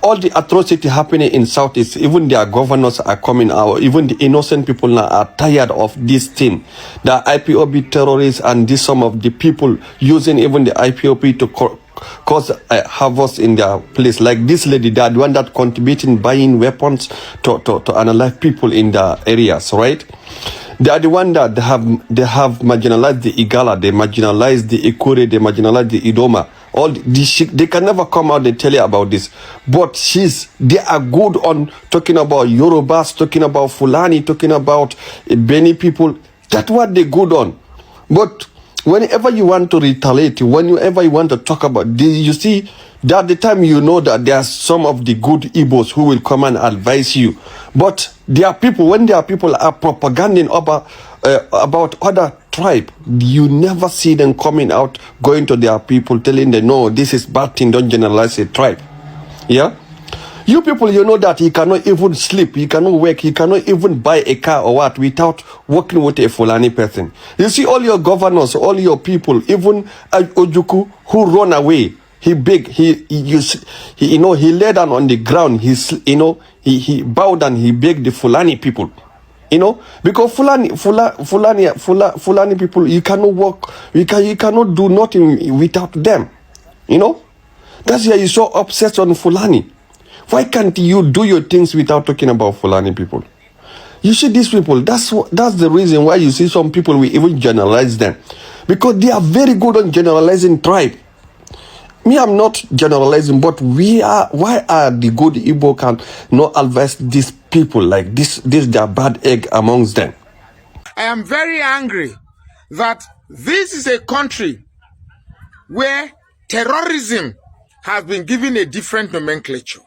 all the atrocity happening in Southeast, even their governors are coming out, even the innocent people now are tired of this thing. The IPOB terrorists and this, some of the people using even the IPOB to cause havoc in their place. Like this lady, they are the one that contributing buying weapons to unalive people in the areas, right? They are the one that they have marginalized the Igala, they marginalized the Ikure, they marginalized the Idoma. All this shit, they can never come out and tell you about this. But they are good on talking about Yorubas, talking about Fulani, talking about Beni people. That's what they're good on. But whenever you want to retaliate, whenever you want to talk about this, you see, that the time you know that there are some of the good Igbos who will come and advise you. But there are people, when there are people are propaganding about other tribe, you never see them coming out, going to their people, telling them, no, this is bad thing, don't generalize a tribe. Yeah? You people, you know that he cannot even sleep, he cannot work, he cannot even buy a car or what without working with a Fulani person. You see all your governors, all your people, even Ojuku, who run away, he begged, he lay down on the ground, he bowed and he begged the Fulani people. Because Fulani people, you cannot work, you cannot do nothing without them. That's why you're so obsessed on Fulani. Why can't you do your things without talking about Fulani people? You see these people, that's the reason why you see some people, we even generalize them. Because they are very good on generalizing tribe. Me, I'm not generalizing, but why are the good Igbo can not advise these people like this their bad egg amongst them? I am very angry that this is a country where terrorism has been given a different nomenclature.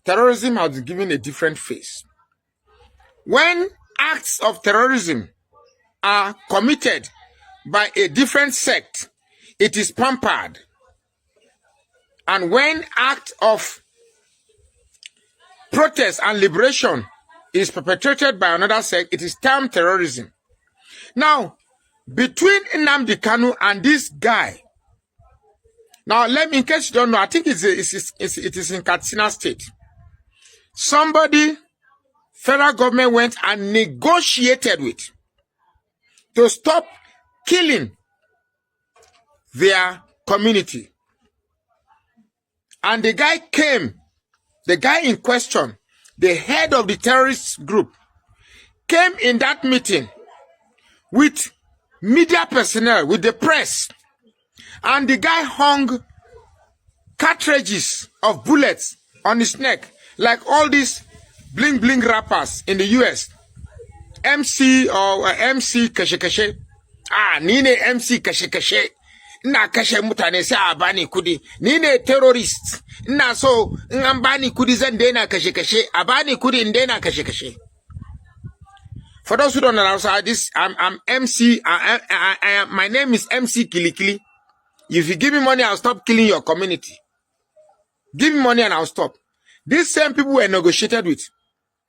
Terrorism has been given a different face. When acts of terrorism are committed by a different sect, it is pampered. And when act of protest and liberation is perpetrated by another sect, it is termed terrorism. Now, between Nnamdi Kanu and this guy, now let me, in case you don't know, I think it is in Katsina State. Somebody, federal government went and negotiated with to stop killing their community. And the guy in question, the head of the terrorist group, came in that meeting with media personnel, with the press. And the guy hung cartridges of bullets on his neck, like all these bling bling rappers in the US. MC or MC Kashe Kashe. Nine MC Kashe Kashe. Na kashe mutane sai abani kudi. Nine terrorist. Na so ngambani kudi zan daina kashe kashe. Abani kudi ndena kashe kashe. For those who don't know, I'm MC. My name is MC Kilikili. If you give me money, I'll stop killing your community. Give me money and I'll stop. These same people were negotiated with.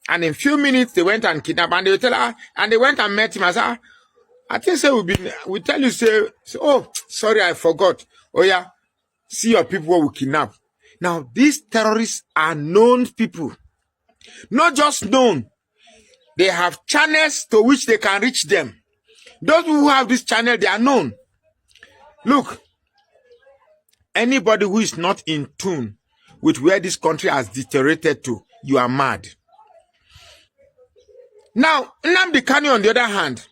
And in a few minutes, they went and kidnapped. And they tell her, and they went and met him. I said, I think say we tell you, say, oh, sorry, I forgot. Oh yeah, see your people will kidnap. Now, these terrorists are known people. Not just known. They have channels to which they can reach them. Those who have this channel, they are known. Look, anybody who is not in tune with where this country has deteriorated to, you are mad. Now, Nnamdi Kanu, on the other hand,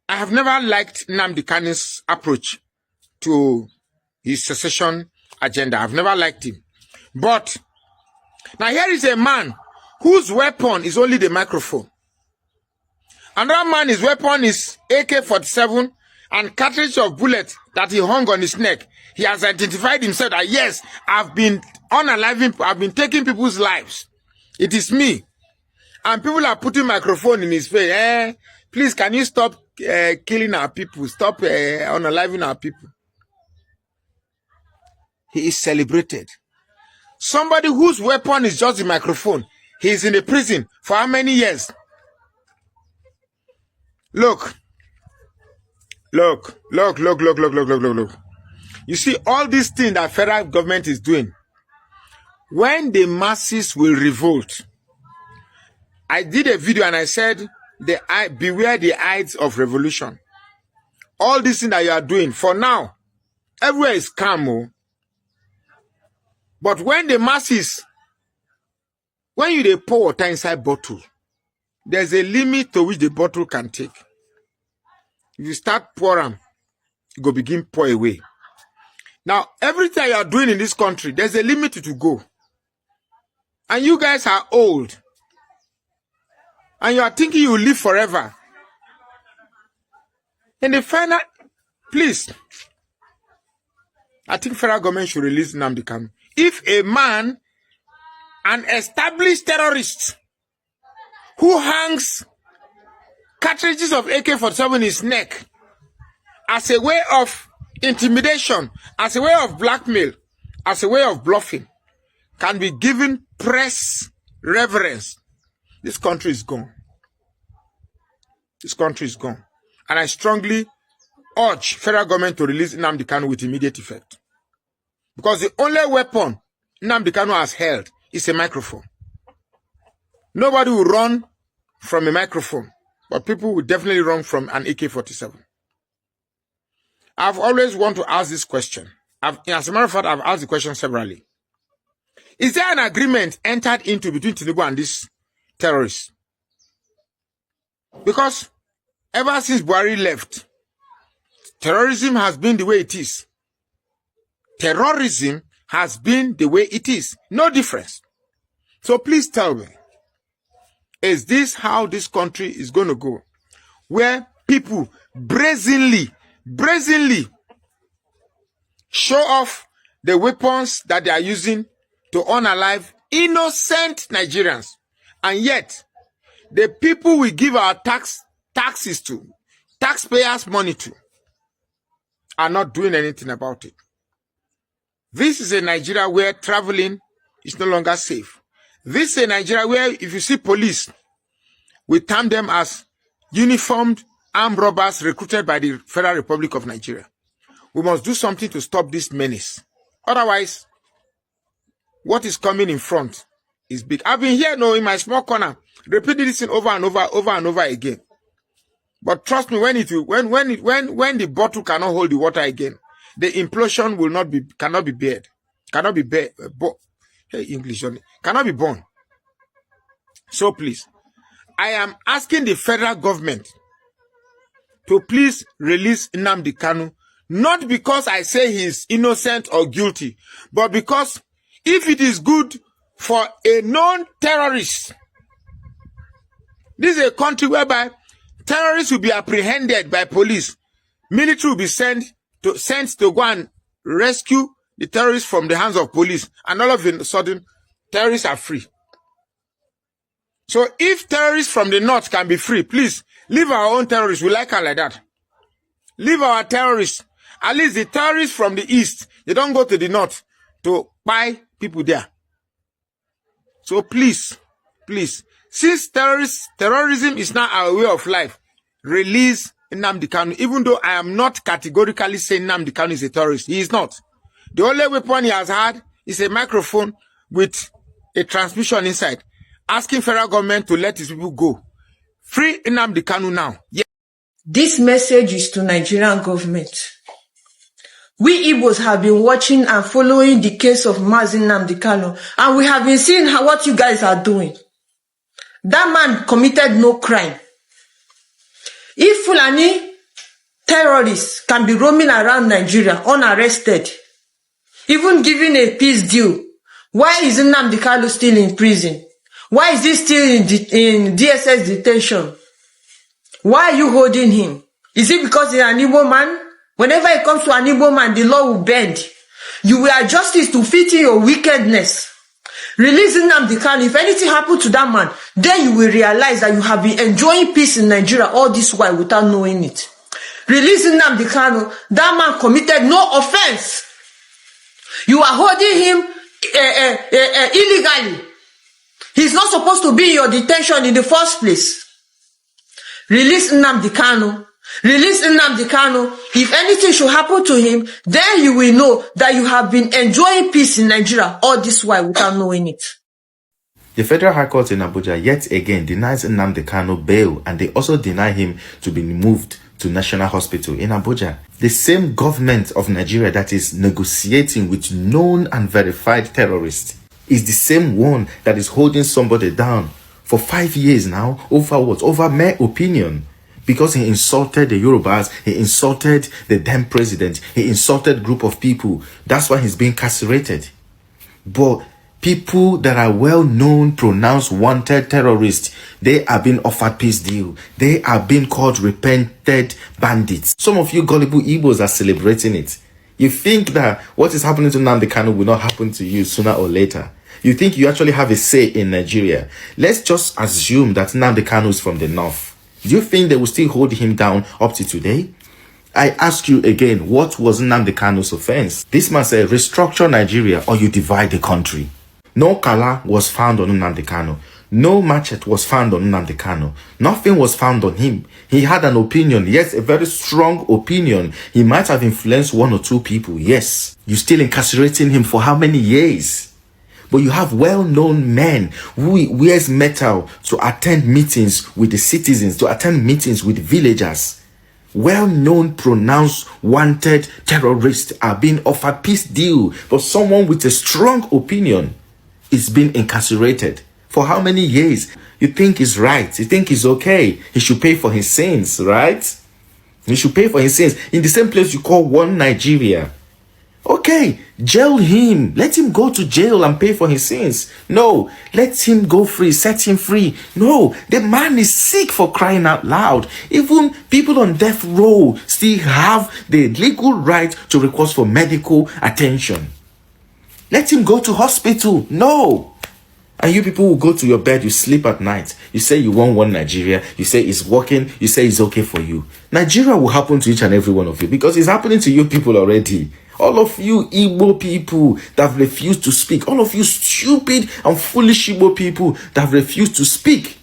I have never liked Nnamdi Kanu's approach to his secession agenda. I've never liked him. But now here is a man whose weapon is only the microphone. Another man, his weapon is AK-47 and cartridge of bullets that he hung on his neck. He has identified himself that, yes, I've been unaliving, I've been taking people's lives. It is me. And people are putting microphone in his face. Please, can you stop killing our people? Stop unaliving our people. He is celebrated. Somebody whose weapon is just the microphone. He is in a prison for how many years? Look. You see, all these things that federal government is doing, when the masses will revolt. I did a video and I said, beware the ides of revolution. All this thing that you are doing, for now, everywhere is calm. But when the masses, when you pour water inside bottle, there's a limit to which the bottle can take. If you start pouring, you go begin pour away. Now, everything you are doing in this country, there's a limit to go. And you guys are old. And you are thinking you will live forever. In the final, please, I think federal government should release Nnamdi Kanu. If a man, an established terrorist, who hangs cartridges of AK-47 in his neck as a way of intimidation, as a way of blackmail, as a way of bluffing, can be given press reverence, this country is gone. This country is gone. And I strongly urge federal government to release Nnamdi Kanu with immediate effect. Because the only weapon Nnamdi Kanu has held is a microphone. Nobody will run from a microphone, but people will definitely run from an AK-47. I've always wanted to ask this question. As a matter of fact, I've asked the question severally. Is there an agreement entered into between Tinubu and these terrorists? Because ever since Buhari left, terrorism has been the way it is. Terrorism has been the way it is. No difference. So please tell me, is this how this country is going to go? Where people brazenly show off the weapons that they are using to unalive innocent Nigerians. And yet, the people we give our taxes to, taxpayers' money to, are not doing anything about it. This is a Nigeria where traveling is no longer safe. This is a Nigeria where if you see police, we term them as uniformed armed robbers recruited by the Federal Republic of Nigeria. We must do something to stop this menace. Otherwise, what is coming in front is big. I've been here now in my small corner, repeating this thing over and over again. But trust me, when the bottle cannot hold the water again, the implosion cannot be bared. Cannot be bared. Hey, English only. Cannot be born. So please, I am asking the federal government to please release Nnamdi Kanu, not because I say he is innocent or guilty, but because if it is good for a known terrorist, this is a country whereby terrorists will be apprehended by police, military will be sent to go and rescue the terrorists from the hands of police, and all of a sudden, terrorists are free. So if terrorists from the north can be free, please, leave our own terrorists. We like her like that. Leave our terrorists. At least the terrorists from the east, they don't go to the north to buy people there. So please, since terrorism is not our way of life, release Nnamdi Kanu. Even though I am not categorically saying Nnamdi Kanu is a terrorist. He is not. The only weapon he has had is a microphone with a transmission inside, asking federal government to let his people go. Free Nnamdi Kanu now. Yeah. This message is to Nigerian government. We Igbos have been watching and following the case of Mazi Nnamdi Kanu, and we have been seeing what you guys are doing. That man committed no crime. If Fulani terrorists can be roaming around Nigeria unarrested, even given a peace deal, why is Nnamdi Kanu still in prison? Why is he still in DSS detention? Why are you holding him? Is it because he's an Igbo man? Whenever it comes to an Igbo man, the law will bend. You will adjust it to fit in your wickedness. Releasing Nnamdi Kanu, if anything happened to that man, then you will realize that you have been enjoying peace in Nigeria all this while without knowing it. Releasing Nnamdi Kanu, that man committed no offense. You are holding him illegally. He's not supposed to be in your detention in the first place. Release Nnamdi Kanu. Release Nnamdi Kanu. If anything should happen to him, then you will know that you have been enjoying peace in Nigeria all this while without knowing it. The Federal High Court in Abuja yet again denies Nnamdi Kanu bail, and they also deny him to be moved to National Hospital in Abuja. The same government of Nigeria that is negotiating with known and verified terrorists is the same one that is holding somebody down for 5 years now over what? Over mere opinion. Because he insulted the Yorubas, he insulted the then president, he insulted a group of people. That's why he's being incarcerated. But people that are well-known, pronounced wanted terrorists, they are being offered peace deal. They are being called repented bandits. Some of you gullible Igbos are celebrating it. You think that what is happening to Nnamdi Kanu will not happen to you sooner or later. You think you actually have a say in Nigeria. Let's just assume that Nnamdi Kanu is from the north. Do you think they will still hold him down up to today? I ask you again, what was Nnamdi Kanu's offense? This man said, restructure Nigeria or you divide the country. No kala was found on Nnamdi Kanu. No machete was found on Nnamdi Kanu. Nothing was found on him. He had an opinion, yes, a very strong opinion. He might have influenced 1 or 2 people, yes. You're still incarcerating him for how many years? But you have well-known men who wears metal to attend meetings with the citizens, to attend meetings with villagers. Well-known, pronounced, wanted terrorists are being offered peace deal. But someone with a strong opinion is being incarcerated. For how many years? You think it's right. You think it's okay. He should pay for his sins, right? He should pay for his sins. In the same place you call one Nigeria. Okay, jail him. Let him go to jail and pay for his sins. No, let him go free. Set him free. No, the man is sick, for crying out loud. Even people on death row still have the legal right to request for medical attention. Let him go to hospital. No. And you people will go to your bed, you sleep at night. You say you want one Nigeria. You say it's working. You say it's okay for you. Nigeria will happen to each and every one of you because it's happening to you people already. All of you Igbo people that have refused to speak. All of you stupid and foolish Igbo people that have refused to speak.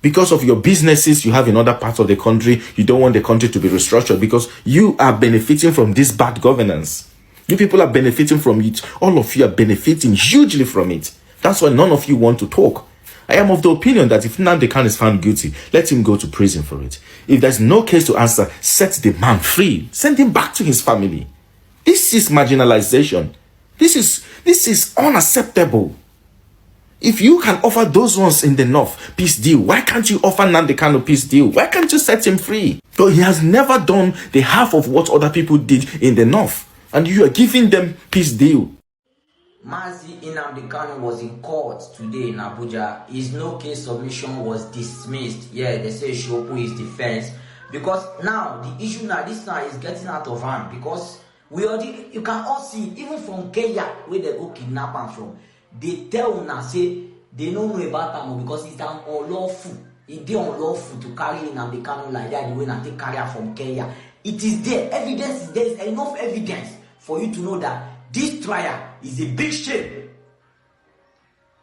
Because of your businesses you have in other parts of the country, you don't want the country to be restructured because you are benefiting from this bad governance. You people are benefiting from it. All of you are benefiting hugely from it. That's why none of you want to talk. I am of the opinion that if Nnamdi Kanu is found guilty, let him go to prison for it. If there's no case to answer, set the man free. Send him back to his family. This is marginalization. This is unacceptable. If you can offer those ones in the north peace deal, why can't you offer Nnamdi Kanu peace deal? Why can't you set him free? So he has never done the half of what other people did in the north. And you are giving them peace deal. Mazi Nnamdi Kanu was in court today in Abuja. His no case submission was dismissed. Yeah, they say he should open his defense. Because now, the issue now, this now is getting out of hand. Because we already, you can all see it, even from Kenya, where they go kidnap him from. They tell una say, they don't know about him because it's unlawful. It's unlawful to carry Nnamdi Kanu like that, the way they carry her from Kenya. It is there. Evidence is there. There is enough evidence for you to know that this trial is a big shame.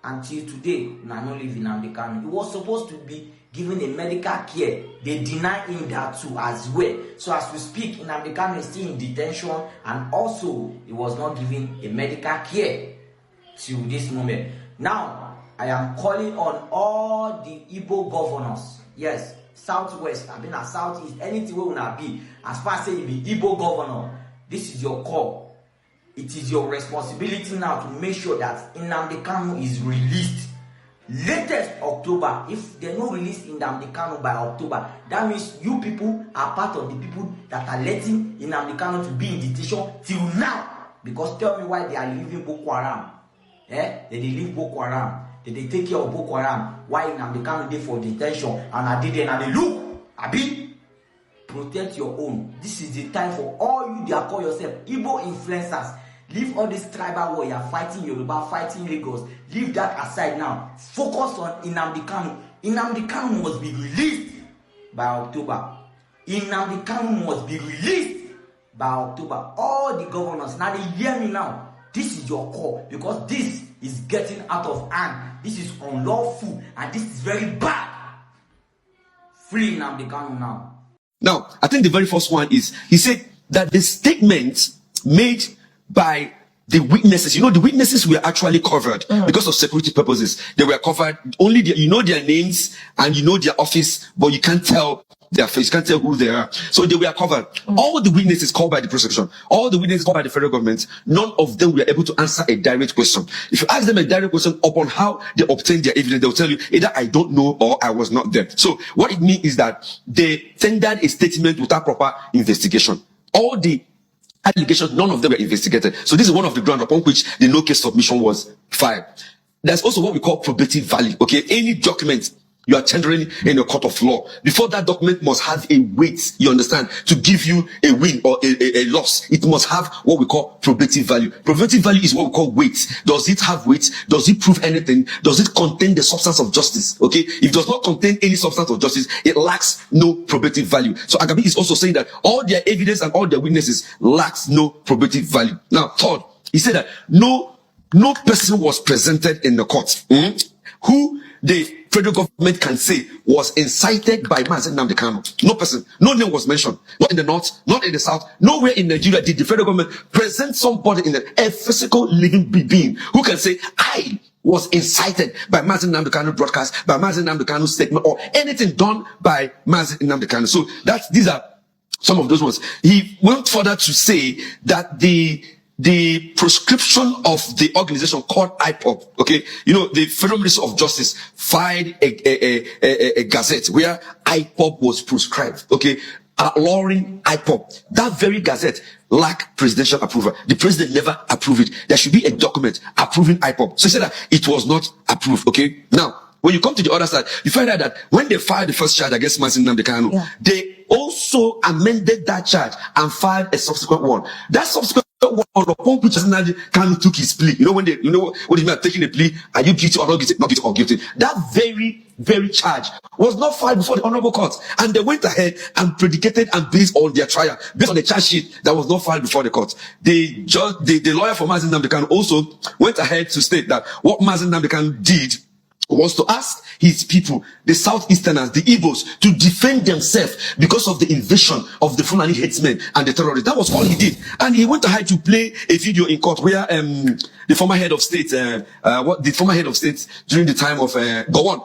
Until today, na no live in Nnamdi Kanu. He was supposed to be given a medical care. They deny him that too as well. So as we speak, Nnamdi Kanu is still in detention, and also he was not given a medical care till this moment. Now, I am calling on all the Igbo governors. Yes, Southwest, I mean Southeast, anything where we will be. As far as say you be Igbo governor, this is your call. It is your responsibility now to make sure that Nnamdi Kanu is released. Latest October. If they don't release Nnamdi Kanu by October, that means you people are part of the people that are letting Nnamdi Kanu to be in detention till now. Because tell me why they are leaving Boko Haram. They leave Boko Haram. They take care of Boko Haram. Why Nnamdi Kanu dey for detention and I did and they look. Abi. Protect your own. This is the time for all you that call yourself Igbo influencers. Leave all this tribal war. You are fighting Yoruba, fighting Lagos. Leave that aside now. Focus on Nnamdi Kanu. Nnamdi Kanu must be released by October. Nnamdi Kanu must be released by October. All the governors, now they hear me now. This is your call because this is getting out of hand. This is unlawful and this is very bad. Free Nnamdi Kanu now. Now, I think the very first one is, he said that the statements made by the witnesses, the witnesses were actually covered because of security purposes. They were covered, only their names and their office, but you can't tell their face, you can't tell who they are. So they were covered. All the witnesses called by the prosecution, all the witnesses called by the federal government, none of them were able to answer a direct question. If you ask them a direct question upon how they obtained their evidence, they'll tell you either I don't know or I was not there. So what it means is that they tendered a statement without proper investigation. All the allegations, none of them were investigated. So this is one of the grounds upon which the no case submission was filed. There's also what we call probative value. Okay, any document you are tendering in a court of law, before that document must have a weight, you understand, to give you a win or a loss. It must have what we call probative value. Probative value is what we call weight. Does it have weight? Does it prove anything? Does it contain the substance of justice? Okay, if it does not contain any substance of justice, it lacks no probative value. So Agabi is also saying that all their evidence and all their witnesses lacks no probative value. Now, third, he said that no person was presented in the court who the federal government can say was incited by Mazi Nnamdi Kanu. No person, no name was mentioned. Not in the north, not in the south, nowhere in Nigeria did the federal government present somebody a physical living being who can say, I was incited by Mazi Nnamdi Kanu broadcast, by Mazi Nnamdi Kanu statement, or anything done by Mazi Nnamdi Kanu. So these are some of those ones. He went further to say that the proscription of the organization called IPOB, okay, the Federal Ministry of Justice filed a gazette where IPOB was proscribed, okay, outlawing IPOB. That very gazette lacked presidential approval. The president never approved it. There should be a document approving IPOB. So he said that it was not approved, okay. Now, when you come to the other side, you find out that when they filed the first charge against Mazi Nnamdi Kanu, they also amended that charge and filed a subsequent one. That subsequent one upon which Nnamdi Kanu took his plea. When it means taking a plea, are you guilty or not guilty? Not guilty or guilty. That very charge was not filed before the honorable court, and they went ahead and predicated and based on their trial, based on the charge sheet that was not filed before the court. The lawyer for Mazi Nnamdi Kanu also went ahead to state that what Mazi Nnamdi Kanu did was to ask his people, the Southeasterners, the Igbos, to defend themselves because of the invasion of the Fulani headsmen and the terrorists. That was all he did. And he went ahead to play a video in court where the former head of state, during the time of Gowon,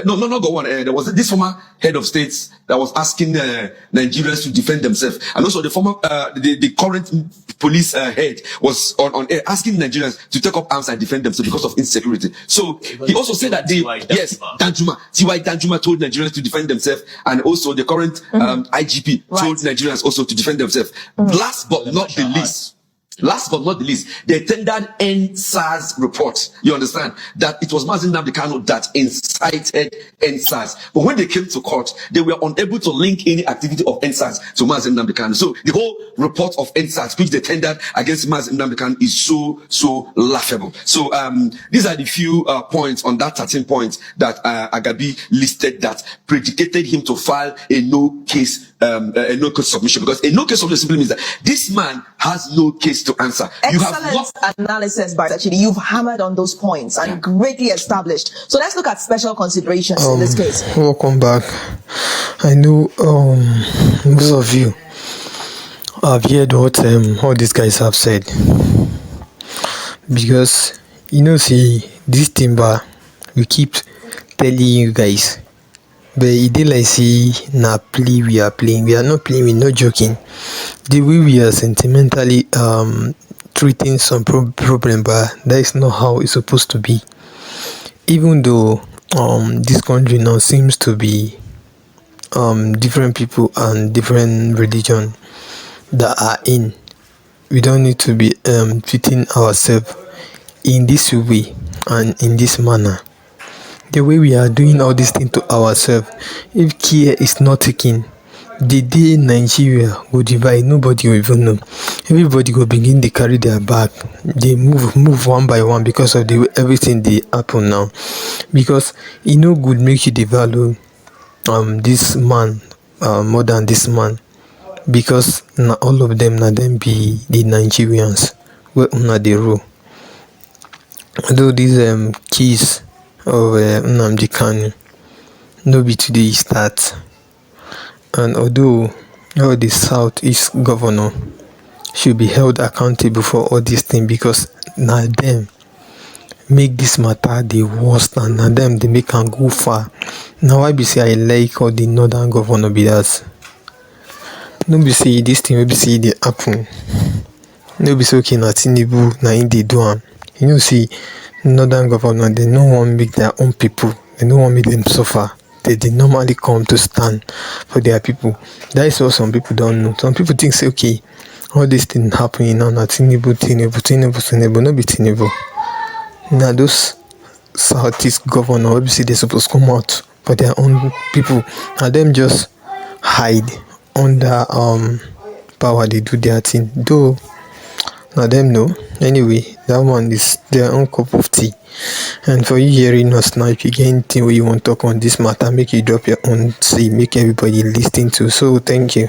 not Gowon, there was this former head of state that was asking Nigerians to defend themselves. And also the former, the current police head was on air asking Nigerians to take up arms and defend themselves because of insecurity. So he also said that Danjuma told Nigerians to defend themselves, and also the current IGP told Nigerians also to defend themselves. Last but not the least, they tendered NSAS report. You understand that it was Mazi Nnamdi Kanu that incited NSAS. But when they came to court, they were unable to link any activity of NSAS to Mazi Nnamdi Kanu. So the whole report of NSAS, which they tendered against Mazi Nnamdi Kanu, is so laughable. So these are the few points on that 13 points that Agabi listed that predicated him to file a no case submission, because a no case submission simply means that this man has no case to answer. Excellent analysis, but actually you've hammered on those points and greatly established. So let's look at special considerations in this case. Welcome back. I know most of you have heard what all these guys have said, because see this timber, we keep telling you guys, but it dey like say na play we are playing. We are not playing, we're not joking. The way we are sentimentally treating some problem, but that is not how it's supposed to be. Even though this country now seems to be different people and different religion that are in, we don't need to be treating ourselves in this way and in this manner. The way we are doing all these things to ourselves, if care is not taken, the day Nigeria will divide, nobody will even know. Everybody will begin to carry their bag. They move one by one because of everything they happen now. Because it no good make you devalue this man more than this man, because not all of them be the Nigerians where una dey rule. Though these keys of Nnamdi Kanu no be today start, And although all the Southeast governor should be held accountable for all these things, because now them make this matter the worst, and now them they make am go far. Now I be say I like all the northern governor be that. No be say this thing will be say they happen. No be say okay na Tinubu na him dey do am. You know see northern governor they no want make their own people. They no want make them suffer. They normally come to stand for their people. That is what some people don't know. Some people think say okay, all this thing happening now na Tinubu. No be Tinubu. Now those Southeast governor obviously they supposed to come out for their own people, and them just hide under power. They do their thing though. Now them know. Anyway, that one is their own cup of tea. And for you hearing us now, if you get anything where you want to talk on this matter, make you drop your own say, make everybody listen to. So thank you.